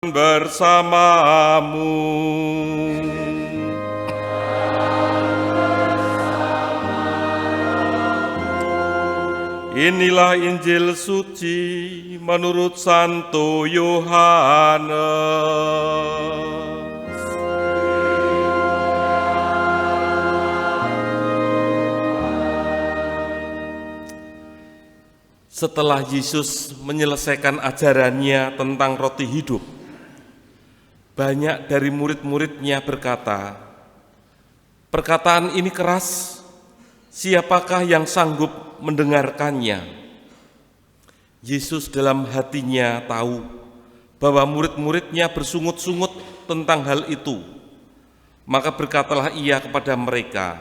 bersamamu. Inilah Injil suci menurut Santo Yohanes. Setelah Yesus menyelesaikan ajarannya tentang roti hidup, banyak dari murid-muridnya berkata, "Perkataan ini keras, siapakah yang sanggup mendengarkannya?" Yesus dalam hatinya tahu bahwa murid-muridnya bersungut-sungut tentang hal itu. Maka berkatalah ia kepada mereka,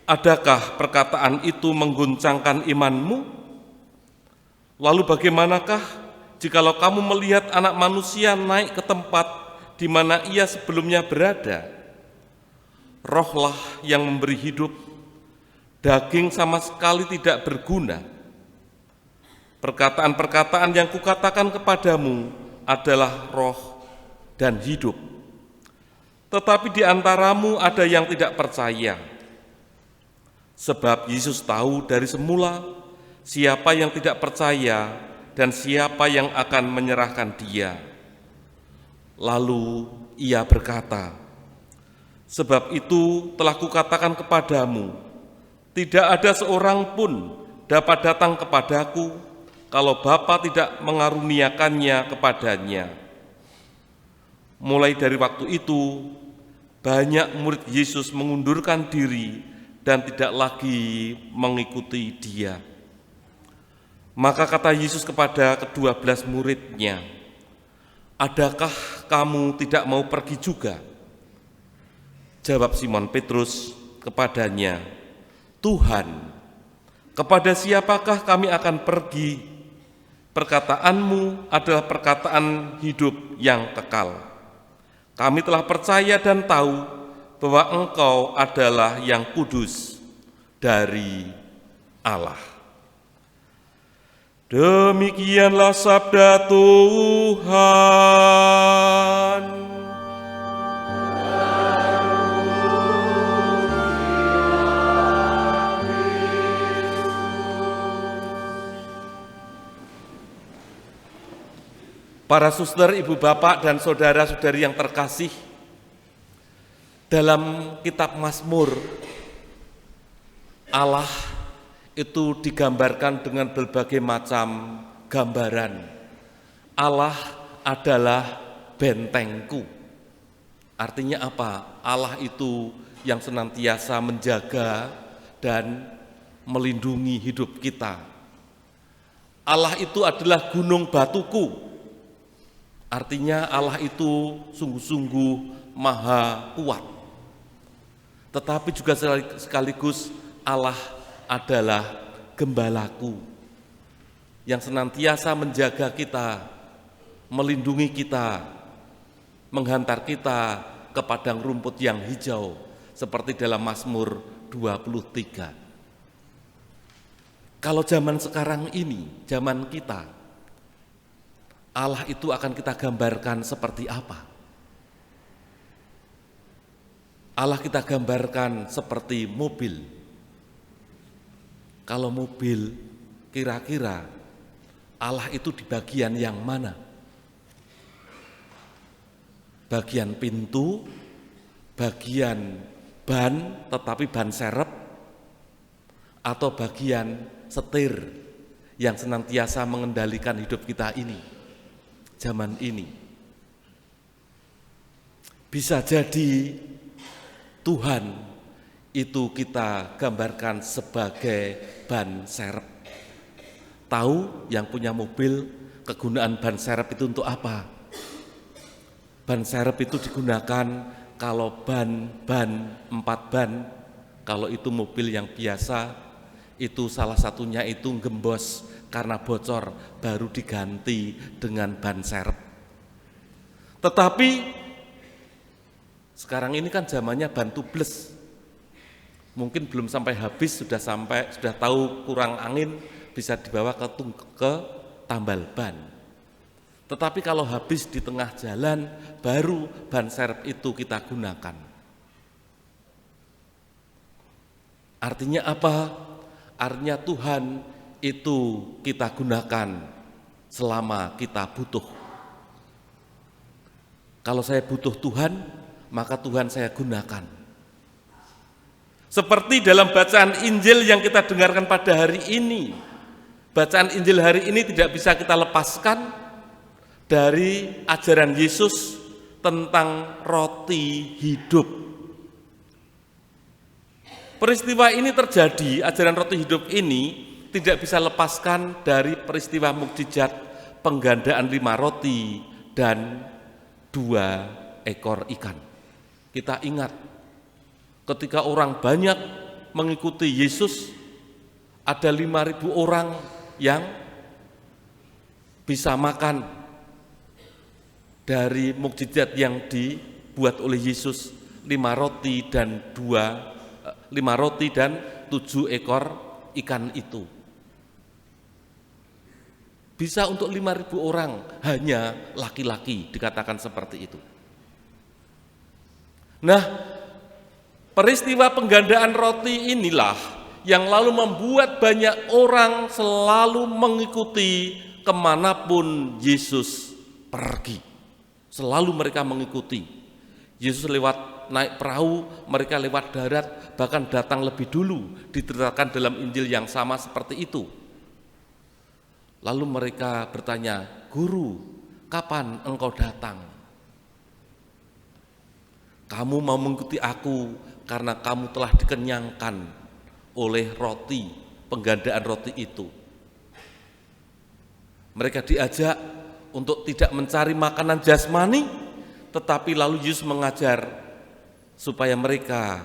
"Adakah perkataan itu mengguncangkan imanmu? Lalu bagaimanakah jikalau kamu melihat Anak Manusia naik ke tempat di mana ia sebelumnya berada? Rohlah yang memberi hidup, daging sama sekali tidak berguna. Perkataan-perkataan yang kukatakan kepadamu adalah roh dan hidup. Tetapi di antaramu ada yang tidak percaya." Sebab Yesus tahu dari semula siapa yang tidak percaya dan siapa yang akan menyerahkan dia. Lalu ia berkata, "Sebab itu telah kukatakan kepadamu, tidak ada seorang pun dapat datang kepadaku kalau Bapa tidak mengaruniakannya kepadanya." Mulai dari waktu itu, banyak murid Yesus mengundurkan diri dan tidak lagi mengikuti dia. Maka kata Yesus kepada ke-12 muridnya, "Adakah kamu tidak mau pergi juga?" Jawab Simon Petrus kepadanya, "Tuhan, kepada siapakah kami akan pergi? Perkataanmu adalah perkataan hidup yang kekal. Kami telah percaya dan tahu bahwa Engkau adalah yang kudus dari Allah." Demikianlah sabda Tuhan. Para suster, ibu bapak, dan saudara-saudari yang terkasih, dalam kitab Mazmur, Allah itu digambarkan dengan berbagai macam gambaran. Allah adalah bentengku. Artinya apa? Allah itu yang senantiasa menjaga dan melindungi hidup kita. Allah itu adalah gunung batuku. Artinya Allah itu sungguh-sungguh maha kuat. Tetapi juga sekaligus Allah adalah gembalaku yang senantiasa menjaga kita, melindungi kita, menghantar kita ke padang rumput yang hijau seperti dalam Mazmur 23. Kalau zaman sekarang ini, zaman kita, Allah itu akan kita gambarkan seperti apa? Allah kita gambarkan seperti mobil. Kalau mobil, kira-kira Allah itu di bagian yang mana? Bagian pintu, bagian ban, tetapi ban serep, atau bagian setir yang senantiasa mengendalikan hidup kita ini, zaman ini? Bisa jadi Tuhan itu kita gambarkan sebagai ban serep. Tahu yang punya mobil, kegunaan ban serep itu untuk apa? Ban serep itu digunakan kalau ban 4 ban, kalau itu mobil yang biasa, itu salah satunya itu gembos karena bocor, baru diganti dengan ban serep. Tetapi sekarang ini kan zamannya ban tubles. Mungkin belum sampai habis, sudah tahu kurang angin, bisa dibawa ke tambal ban. Tetapi kalau habis di tengah jalan, baru ban serep itu kita gunakan. Artinya apa? Artinya Tuhan itu kita gunakan selama kita butuh. Kalau saya butuh Tuhan, maka Tuhan saya gunakan. Seperti dalam bacaan Injil yang kita dengarkan pada hari ini. Bacaan Injil hari ini tidak bisa kita lepaskan dari ajaran Yesus tentang roti hidup. Peristiwa ini terjadi, ajaran roti hidup ini tidak bisa lepaskan dari peristiwa mukjizat penggandaan 5 roti dan 2 ekor ikan. Kita ingat ketika orang banyak mengikuti Yesus, ada 5.000 orang yang bisa makan dari mukjizat yang dibuat oleh Yesus, 5 roti dan 7 ekor ikan itu. Bisa untuk 5.000 orang, hanya laki-laki, dikatakan seperti itu. Nah, peristiwa penggandaan roti inilah yang lalu membuat banyak orang selalu mengikuti kemanapun Yesus pergi. Selalu mereka mengikuti. Yesus lewat naik perahu, mereka lewat darat, bahkan datang lebih dulu, diceritakan dalam Injil yang sama seperti itu. Lalu mereka bertanya, "Guru, kapan engkau datang? Kamu mau mengikuti aku karena kamu telah dikenyangkan oleh roti, penggandaan roti itu." Mereka diajak untuk tidak mencari makanan jasmani, tetapi lalu Yesus mengajar supaya mereka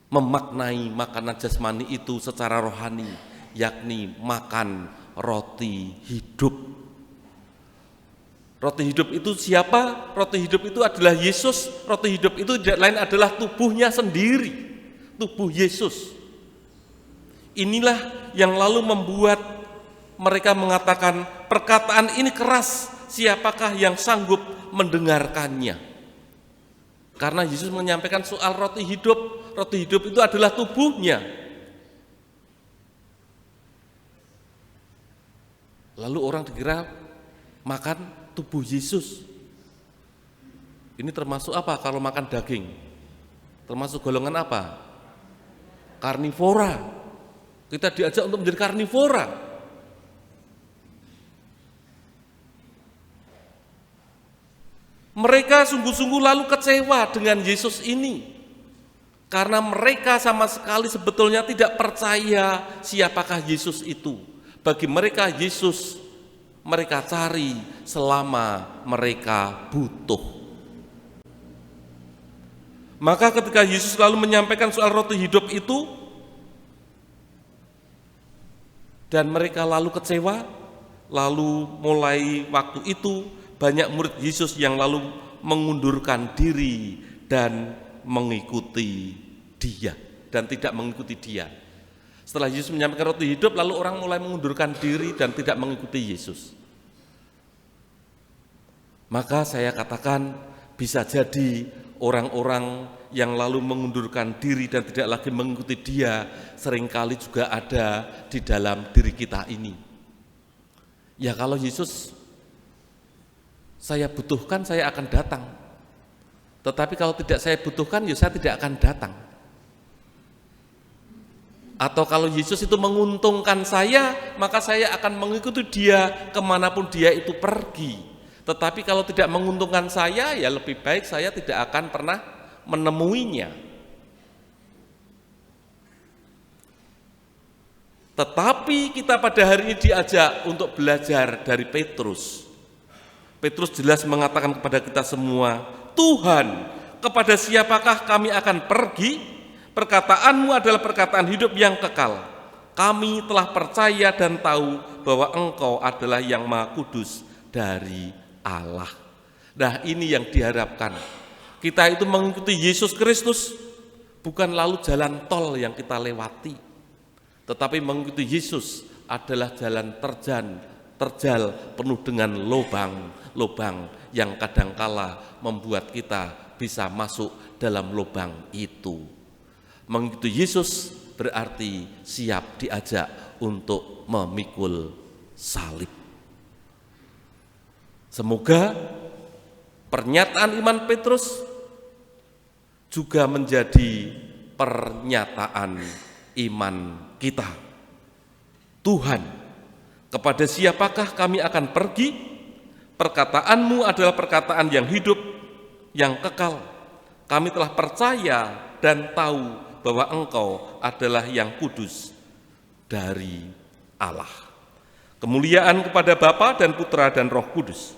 memaknai makanan jasmani itu secara rohani, yakni makan roti hidup. Roti hidup itu siapa? Roti hidup itu adalah Yesus. Roti hidup itu tidak lain adalah tubuhnya sendiri, tubuh Yesus. Inilah yang lalu membuat mereka mengatakan, perkataan ini keras, siapakah yang sanggup mendengarkannya? Karena Yesus menyampaikan soal roti hidup itu adalah tubuhnya. Lalu orang dikira makan tubuh Yesus. Ini termasuk apa kalau makan daging? Termasuk golongan apa? Karnivora. Kita diajak untuk menjadi karnivora. Mereka sungguh-sungguh lalu kecewa dengan Yesus ini, karena mereka sama sekali sebetulnya tidak percaya siapakah Yesus itu. Bagi mereka Yesus mereka cari selama mereka butuh. Maka ketika Yesus lalu menyampaikan soal roti hidup itu, dan mereka lalu kecewa, lalu mulai waktu itu banyak murid Yesus yang lalu mengundurkan diri dan mengikuti Dia dan tidak mengikuti Dia. Setelah Yesus menyampaikan roti hidup, lalu orang mulai mengundurkan diri dan tidak mengikuti Yesus. Maka saya katakan bisa jadi orang-orang yang lalu mengundurkan diri dan tidak lagi mengikuti Dia seringkali juga ada di dalam diri kita ini. Ya kalau Yesus saya butuhkan, saya akan datang. Tetapi kalau tidak saya butuhkan, ya saya tidak akan datang. Atau kalau Yesus itu menguntungkan saya, maka saya akan mengikuti Dia kemanapun Dia itu pergi. Tetapi kalau tidak menguntungkan saya, ya lebih baik saya tidak akan pernah menemuinya. Tetapi kita pada hari ini diajak untuk belajar dari Petrus. Petrus jelas mengatakan kepada kita semua, Tuhan, kepada siapakah kami akan pergi? Perkataanmu adalah perkataan hidup yang kekal. Kami telah percaya dan tahu bahwa Engkau adalah yang Maha Kudus dari Allah. Nah, ini yang diharapkan. Kita itu mengikuti Yesus Kristus, bukan lalu jalan tol yang kita lewati, tetapi mengikuti Yesus adalah jalan terjal terjal penuh dengan lubang-lubang yang kadangkala membuat kita bisa masuk dalam lubang itu. Mengikuti Yesus berarti siap diajak untuk memikul salib. Semoga pernyataan iman Petrus juga menjadi pernyataan iman kita. Tuhan, kepada siapakah kami akan pergi? Perkataanmu adalah perkataan yang hidup, yang kekal. Kami telah percaya dan tahu bahwa Engkau adalah yang kudus dari Allah. Kemuliaan kepada Bapa dan Putra dan Roh Kudus,